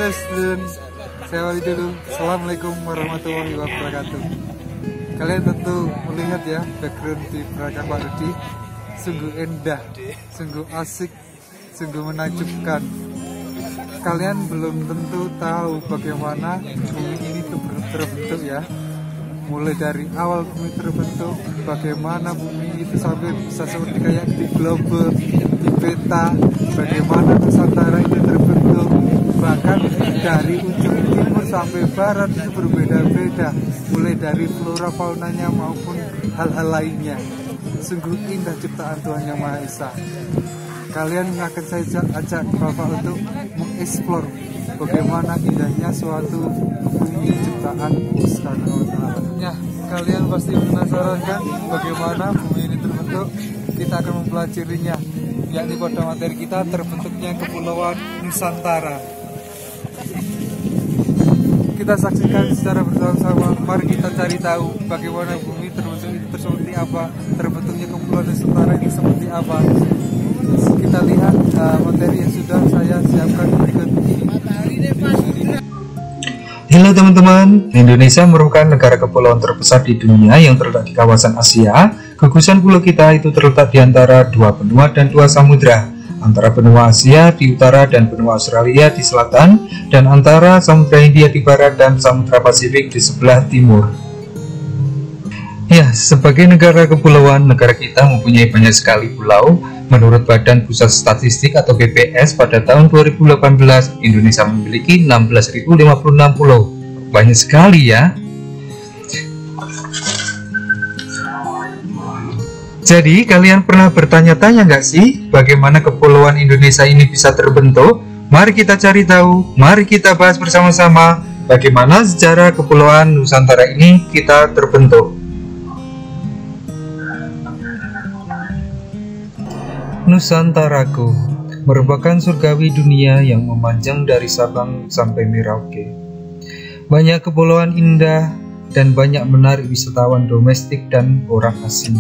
Halo student, saya Wali dulu. Assalamualaikum warahmatullahi wabarakatuh. Kalian tentu melihat ya background di belakang Pak Rudi. Sungguh indah, sungguh asik, sungguh menakjubkan. Kalian belum tentu tahu bagaimana bumi ini terbentuk ya. Mulai dari awal bumi terbentuk, bagaimana bumi itu sampai bisa seperti kayak di globe, di peta, bagaimana Nusantara itu terbentuk, bahkan dari ujung timur sampai barat itu berbeda-beda, mulai dari flora faunanya maupun hal-hal lainnya. Sungguh indah ciptaan Tuhan Yang Maha Esa. Kalian akan saya ajak Bapak untuk mengeksplor bagaimana indahnya suatu bumi ciptaan Subhanahu wa Ta'ala. Ya, kalian pasti penasaran kan bagaimana bumi ini terbentuk? Kita akan mempelajarinya, yakni pada materi kita terbentuknya Kepulauan Nusantara. Kita saksikan secara bersama-sama. Mari kita cari tahu bagaimana bumi terbentuk itu seperti apa, terbentuknya Kepulauan Nusantara itu seperti apa. Kita lihat materi yang sudah saya siapkan berikut ini. Halo teman-teman, Indonesia merupakan negara kepulauan terbesar di dunia yang terletak di kawasan Asia. Gugusan pulau kita itu terletak di antara dua benua dan dua samudra, antara benua Asia di utara dan benua Australia di selatan, dan antara Samudra Hindia di barat dan Samudra Pasifik di sebelah timur. Ya, sebagai negara kepulauan, negara kita mempunyai banyak sekali pulau. Menurut Badan Pusat Statistik atau BPS, pada tahun 2018, Indonesia memiliki 16.056 pulau. Banyak sekali ya. Jadi, kalian pernah bertanya-tanya nggak sih, bagaimana kepulauan Indonesia ini bisa terbentuk? Mari kita cari tahu, mari kita bahas bersama-sama bagaimana sejarah kepulauan Nusantara ini kita terbentuk. Nusantaraku merupakan surgawi dunia yang memanjang dari Sabang sampai Merauke. Banyak kepulauan indah dan banyak menarik wisatawan domestik dan orang asing.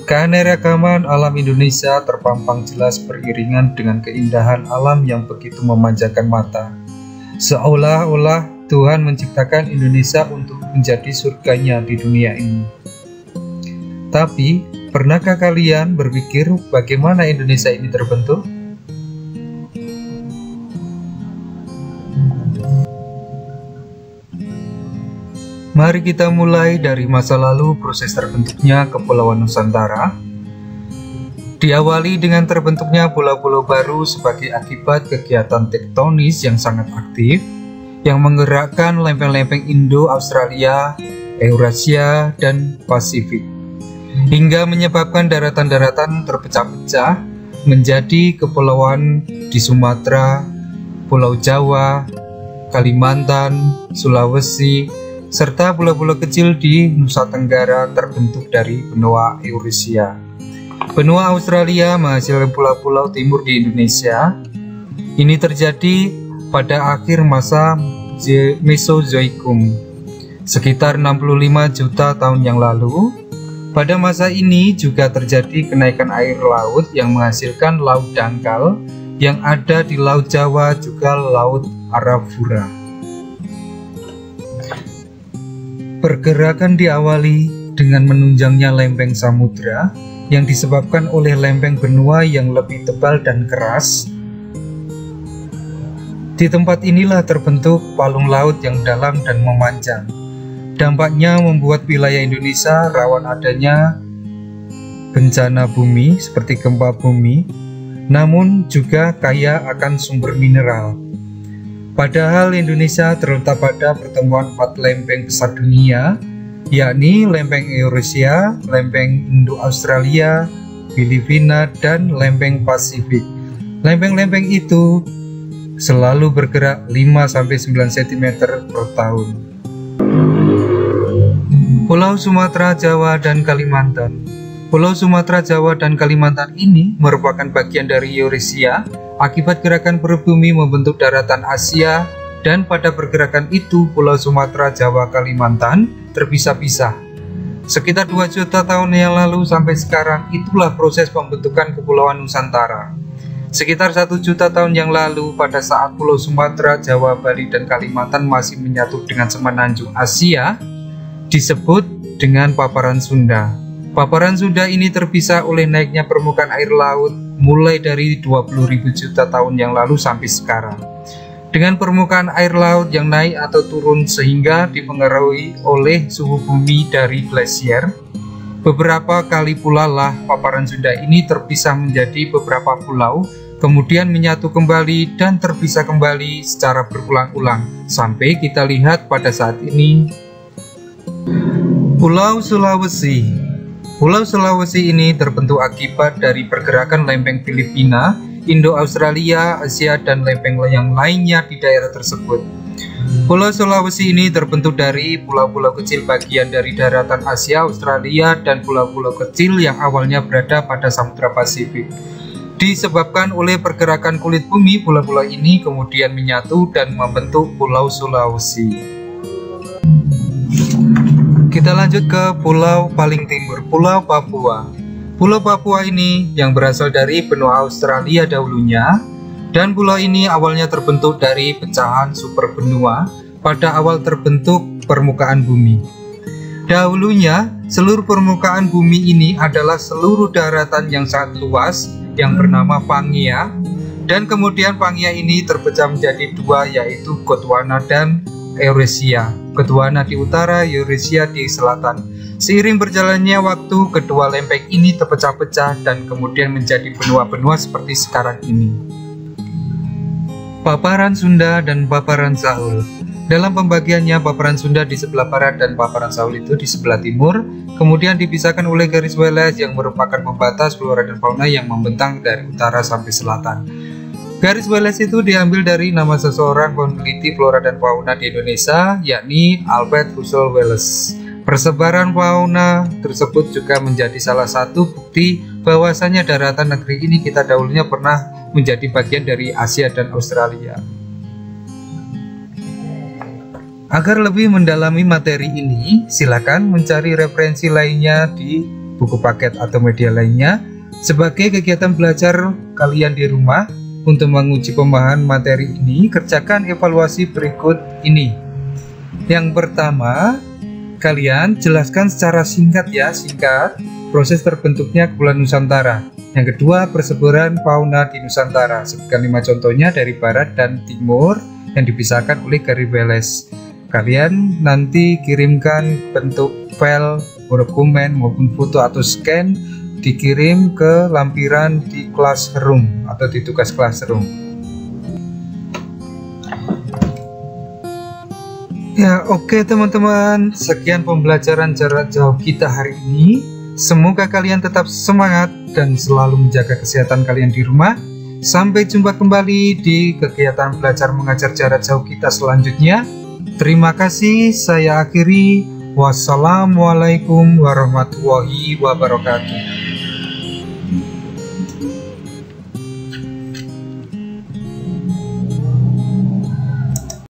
Keanekaragaman alam Indonesia terpampang jelas beriringan dengan keindahan alam yang begitu memanjakan mata. Seolah-olah Tuhan menciptakan Indonesia untuk menjadi surganya di dunia ini. Tapi, pernahkah kalian berpikir bagaimana Indonesia ini terbentuk? Mari kita mulai dari masa lalu proses terbentuknya Kepulauan Nusantara. Diawali dengan terbentuknya pulau-pulau baru sebagai akibat kegiatan tektonis yang sangat aktif, yang menggerakkan lempeng-lempeng Indo-Australia, Eurasia, dan Pasifik, hingga menyebabkan daratan-daratan terpecah-pecah menjadi kepulauan di Sumatera, Pulau Jawa, Kalimantan, Sulawesi, serta pulau-pulau kecil di Nusa Tenggara terbentuk dari benua Eurasia. Benua Australia menghasilkan pulau-pulau timur di Indonesia. Ini terjadi pada akhir masa Mesozoikum, sekitar 65 juta tahun yang lalu. Pada masa ini juga terjadi kenaikan air laut yang menghasilkan laut dangkal yang ada di Laut Jawa, juga Laut Arafura. Pergerakan diawali dengan menunjangnya lempeng samudra yang disebabkan oleh lempeng benua yang lebih tebal dan keras. Di tempat inilah terbentuk palung laut yang dalam dan memanjang. Dampaknya membuat wilayah Indonesia rawan adanya bencana bumi seperti gempa bumi, namun juga kaya akan sumber mineral. Padahal Indonesia terletak pada pertemuan 4 lempeng besar dunia, yakni lempeng Eurasia, lempeng Indo-Australia, Filipina, dan lempeng Pasifik. Lempeng-lempeng itu selalu bergerak 5-9 cm per tahun. Pulau Sumatera, Jawa, dan Kalimantan. Pulau Sumatera, Jawa, dan Kalimantan ini merupakan bagian dari Eurasia akibat gerakan berbumi membentuk daratan Asia, dan pada pergerakan itu Pulau Sumatera, Jawa, Kalimantan terpisah-pisah. Sekitar 2 juta tahun yang lalu sampai sekarang itulah proses pembentukan Kepulauan Nusantara. Sekitar 1 juta tahun yang lalu, pada saat Pulau Sumatera, Jawa, Bali, dan Kalimantan masih menyatu dengan semenanjung Asia, disebut dengan paparan Sunda. Paparan Sunda ini terpisah oleh naiknya permukaan air laut mulai dari 20.000 juta tahun yang lalu sampai sekarang. Dengan permukaan air laut yang naik atau turun sehingga dipengaruhi oleh suhu bumi dari glasier, beberapa kali pula lah paparan Sunda ini terpisah menjadi beberapa pulau, kemudian menyatu kembali dan terpisah kembali secara berulang-ulang sampai kita lihat pada saat ini. Pulau Sulawesi. Pulau Sulawesi ini terbentuk akibat dari pergerakan lempeng Filipina, Indo-Australia, Asia, dan lempeng yang lainnya di daerah tersebut. Pulau Sulawesi ini terbentuk dari pulau-pulau kecil bagian dari daratan Asia, Australia, dan pulau-pulau kecil yang awalnya berada pada Samudra Pasifik. Disebabkan oleh pergerakan kulit bumi, pulau-pulau ini kemudian menyatu dan membentuk Pulau Sulawesi. Kita lanjut ke pulau paling timur, Pulau Papua. Pulau Papua ini yang berasal dari benua Australia dahulunya, dan pulau ini awalnya terbentuk dari pecahan super benua pada awal terbentuk permukaan bumi. Dahulunya, seluruh permukaan bumi ini adalah seluruh daratan yang sangat luas yang bernama Pangaea, dan kemudian Pangaea ini terpecah menjadi dua, yaitu Gondwana dan Eurasia. Gondwana di utara, Eurasia di selatan. Seiring berjalannya waktu, kedua lempeng ini terpecah-pecah dan kemudian menjadi benua-benua seperti sekarang ini. Paparan Sunda dan paparan Saul. Dalam pembagiannya, paparan Sunda di sebelah barat dan paparan Saul itu di sebelah timur, kemudian dipisahkan oleh garis Wallace yang merupakan pembatas flora dan fauna yang membentang dari utara sampai selatan. Garis Wallace itu diambil dari nama seseorang peneliti flora dan fauna di Indonesia, yakni Alfred Russel Wallace. Persebaran fauna tersebut juga menjadi salah satu bukti bahwasanya daratan negeri ini kita dahulunya pernah menjadi bagian dari Asia dan Australia. Agar lebih mendalami materi ini, silakan mencari referensi lainnya di buku paket atau media lainnya. Sebagai kegiatan belajar kalian di rumah, untuk menguji pemahaman materi ini, kerjakan evaluasi berikut ini. Yang pertama, kalian jelaskan secara singkat proses terbentuknya Kepulauan Nusantara. Yang kedua, persebaran fauna di Nusantara. Sebutkan 5 contohnya dari barat dan timur yang dipisahkan oleh garis Wallace. Kalian nanti kirimkan bentuk file, dokumen maupun foto atau scan, dikirim ke lampiran di classroom atau di tugas classroom. Ya, oke teman-teman, sekian pembelajaran jarak jauh kita hari ini. Semoga kalian tetap semangat dan selalu menjaga kesehatan kalian di rumah. Sampai jumpa kembali di kegiatan belajar mengajar jarak jauh kita selanjutnya. Terima kasih, saya akhiri. Wassalamualaikum warahmatullahi wabarakatuh.